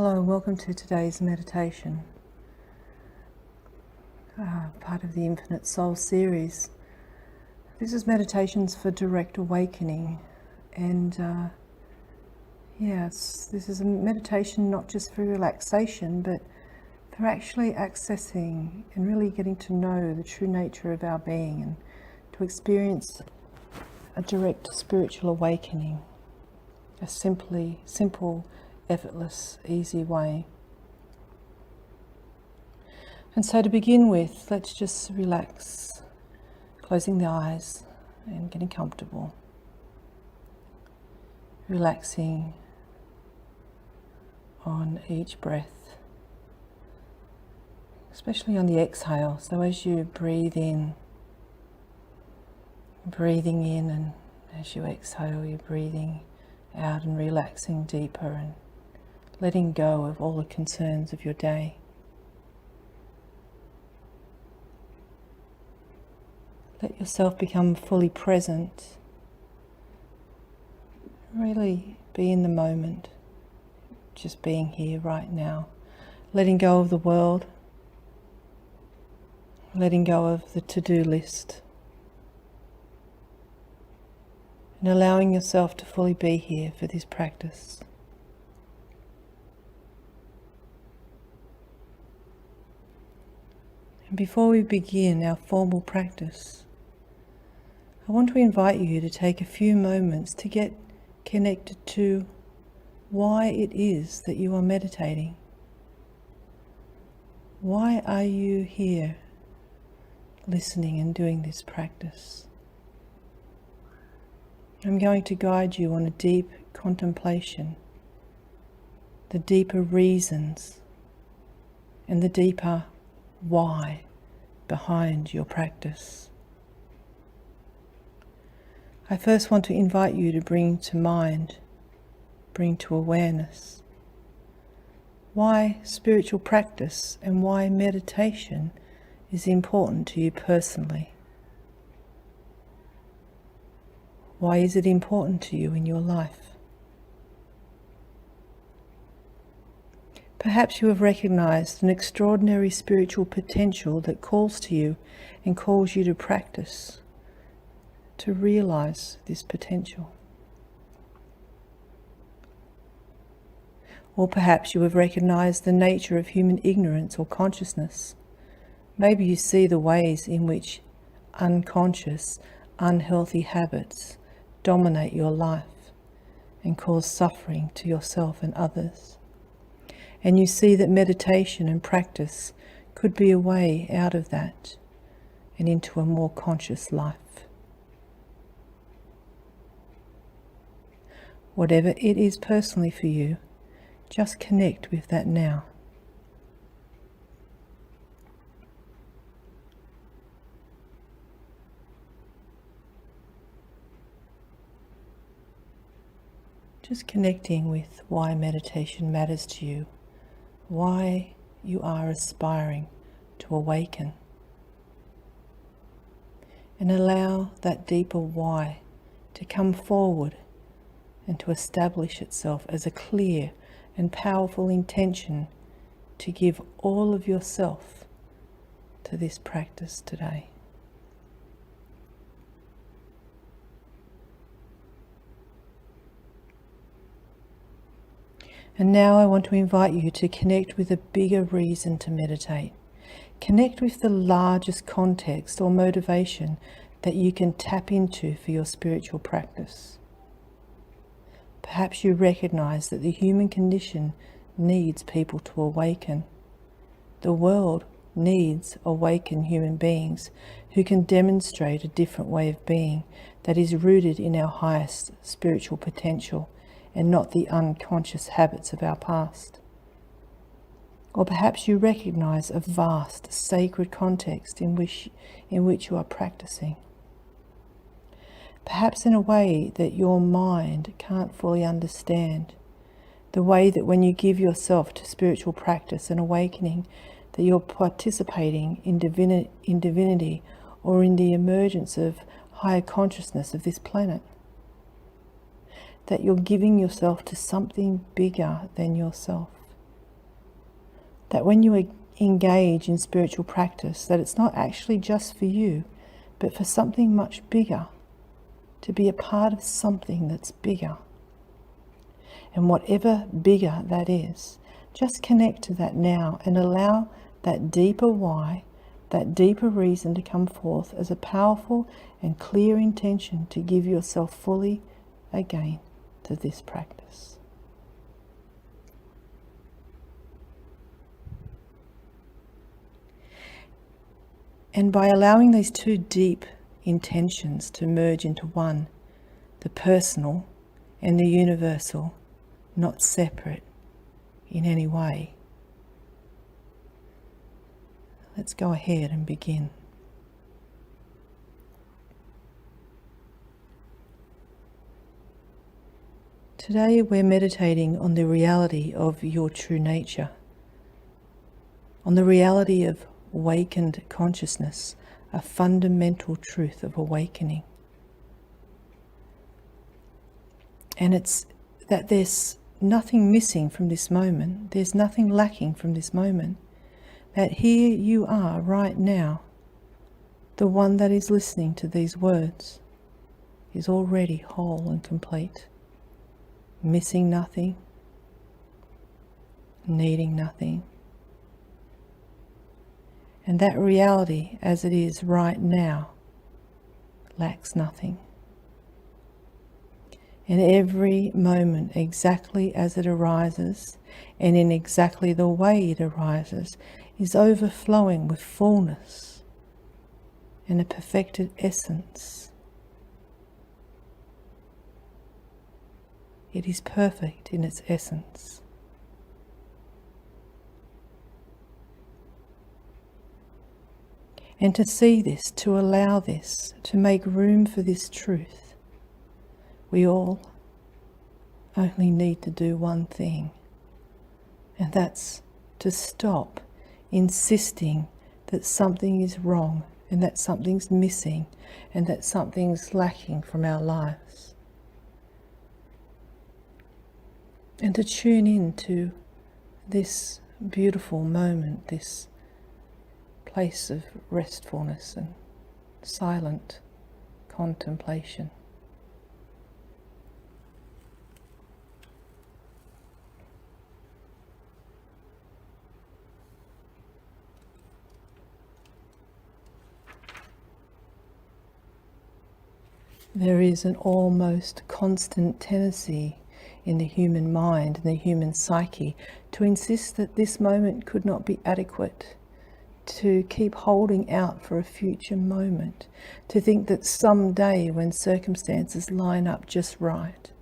Hello and welcome to today's meditation, part of the Infinite Soul series. This is meditations for direct awakening, and this is a meditation not just for relaxation but for actually accessing and really getting to know the true nature of our being and to experience a direct spiritual awakening, a simple, effortless, easy way. And so to begin with, let's just relax, closing the eyes and getting comfortable. Relaxing on each breath, especially on the exhale. So as you breathe in, breathing in, and as you exhale, you're breathing out and relaxing deeper and letting go of all the concerns of your day. Let yourself become fully present. Really be in the moment, just being here right now. Letting go of the world, letting go of the to-do list, and allowing yourself to fully be here for this practice. And before we begin our formal practice, I want to invite you to take a few moments to get connected to why it is that you are meditating. Why are you here listening and doing this practice? I'm going to guide you on a deep contemplation, the deeper reasons and the deeper why behind your practice. I first want to invite you to bring to mind, bring to awareness, why spiritual practice and why meditation is important to you personally. Why is it important to you in your life? Perhaps you have recognized an extraordinary spiritual potential that calls to you and calls you to practice, to realize this potential. Or perhaps you have recognized the nature of human ignorance or consciousness. Maybe you see the ways in which unconscious, unhealthy habits dominate your life and cause suffering to yourself and others. And you see that meditation and practice could be a way out of that and into a more conscious life. Whatever it is personally for you, just connect with that now. Just connecting with why meditation matters to you, why you are aspiring to awaken. And allow that deeper why to come forward and to establish itself as a clear and powerful intention to give all of yourself to this practice today. And now I want to invite you to connect with a bigger reason to meditate. Connect with the largest context or motivation that you can tap into for your spiritual practice. Perhaps you recognize that the human condition needs people to awaken. The world needs awakened human beings who can demonstrate a different way of being that is rooted in our highest spiritual potential and not the unconscious habits of our past. Or perhaps you recognize a vast sacred context in which you are practicing. Perhaps in a way that your mind can't fully understand. The way that when you give yourself to spiritual practice and awakening, that you're participating in divinity or in the emergence of higher consciousness of this planet. That you're giving yourself to something bigger than yourself, That when you engage in spiritual practice, that it's not actually just for you, but for something much bigger, to be a part of something that's bigger. And whatever bigger that is, just connect to that now and allow that deeper why, that deeper reason to come forth as a powerful and clear intention to give yourself fully again to this practice. And by allowing these two deep intentions to merge into one, the personal and the universal, not separate in any way, let's go ahead and begin. Today we're meditating on the reality of your true nature, on the reality of awakened consciousness, a fundamental truth of awakening. And it's that there's nothing missing from this moment, there's nothing lacking from this moment, that here you are right now, the one that is listening to these words is already whole and complete, missing nothing, needing nothing. And that reality as it is right now lacks nothing. And every moment exactly as it arises and in exactly the way it arises is overflowing with fullness and a perfected essence. It is perfect in its essence. And to see this, to allow this, to make room for this truth, we all only need to do one thing, and that's to stop insisting that something is wrong and that something's missing and that something's lacking from our lives. And to tune in to this beautiful moment, this place of restfulness and silent contemplation. There is an almost constant tendency in the human mind and the human psyche to insist that this moment could not be adequate, to keep holding out for a future moment, to think that someday when circumstances line up just right,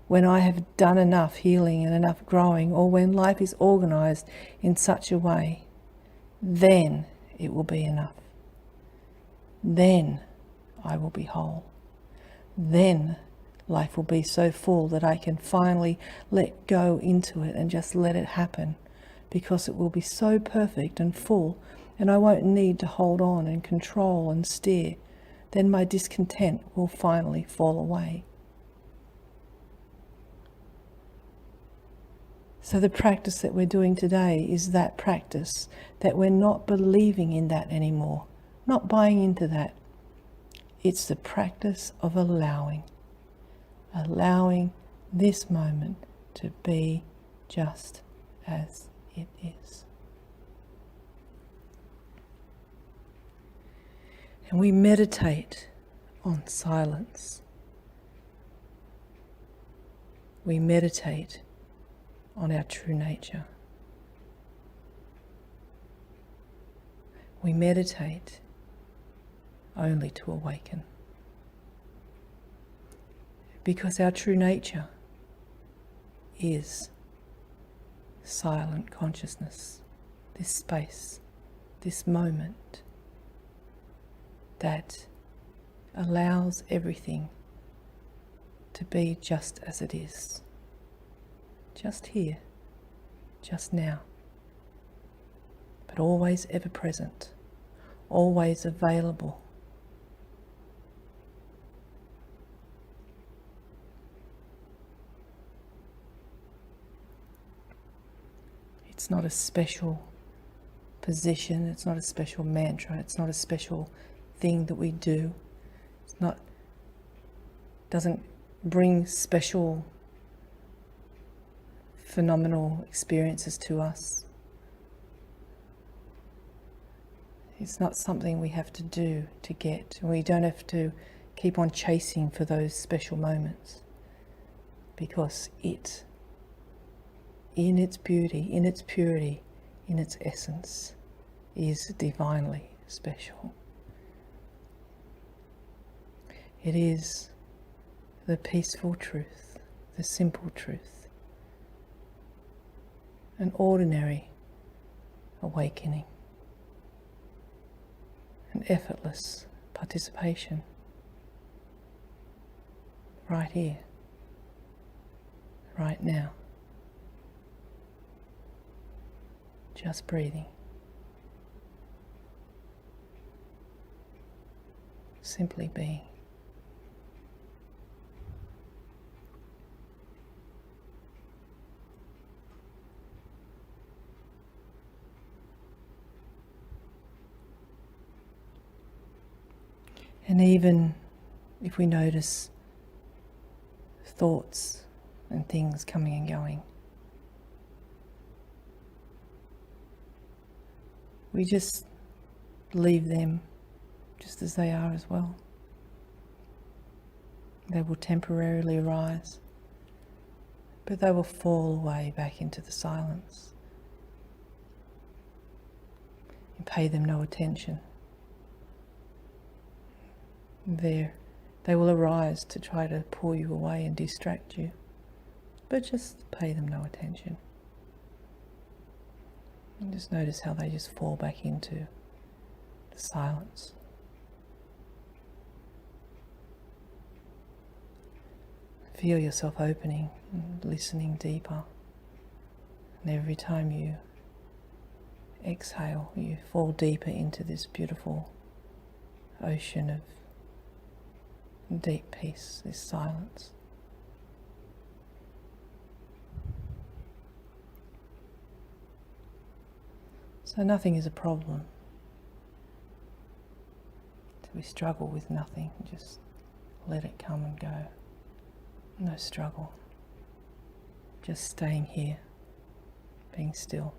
when I have done enough healing and enough growing, or when life is organized in such a way, then it will be enough. Then I will be whole. Then life will be so full that I can finally let go into it and just let it happen, because it will be so perfect and full, and I won't need to hold on and control and steer. Then my discontent will finally fall away. So the practice that we're doing today is that practice, that we're not believing in that anymore, not buying into that. It's the practice of allowing this moment to be just as it is. And we meditate on silence. We meditate on our true nature. We meditate only to awaken. Because our true nature is silent consciousness, this space, this moment that allows everything to be just as it is, just here, just now, but always ever present, always available. It's not a special position, it's not a special mantra, it's not a special thing that we do. Doesn't bring special phenomenal experiences to us. It's not something we have to do to get. We don't have to keep on chasing for those special moments, because it, in its beauty, in its purity, in its essence, is divinely special. It is the peaceful truth, the simple truth, an ordinary awakening, an effortless participation, right here, right now, just breathing, simply being. And even if we notice thoughts and things coming and going, we just leave them just as they are as well. They will temporarily arise, but they will fall away back into the silence. You pay them no attention. They will arise to try to pull you away and distract you, but just pay them no attention. And just notice how they just fall back into the silence. Feel yourself opening and listening deeper. And every time you exhale, you fall deeper into this beautiful ocean of deep peace, this silence. So nothing is a problem. So we struggle with nothing, just let it come and go. No struggle. Just staying here, being still.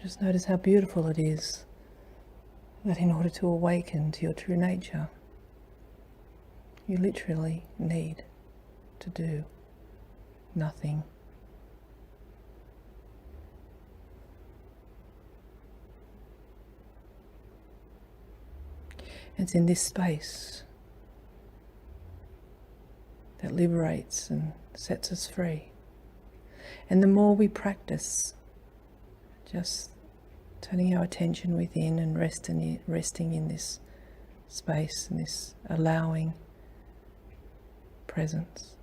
Just notice how beautiful it is that in order to awaken to your true nature, you literally need to do nothing. It's in this space that liberates and sets us free. And the more we practice just turning our attention within and resting in this space and this allowing presence,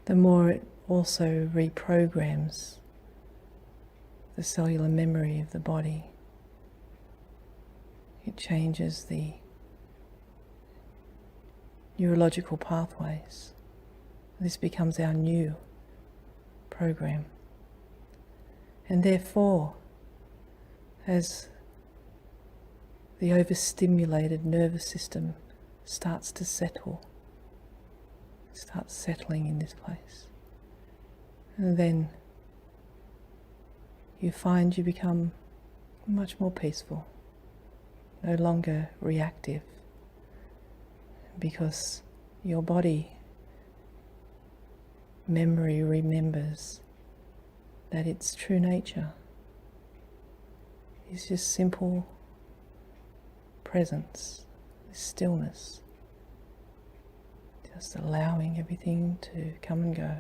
the more it also reprograms the cellular memory of the body. It changes the neurological pathways. This becomes our new program. And therefore, as the overstimulated nervous system starts to settle, starts settling in this place, and then you find you become much more peaceful, no longer reactive, because your body memory remembers that its true nature is just simple presence, stillness, just allowing everything to come and go,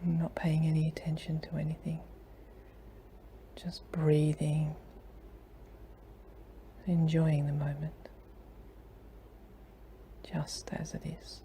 not paying any attention to anything, just breathing, enjoying the moment just as it is.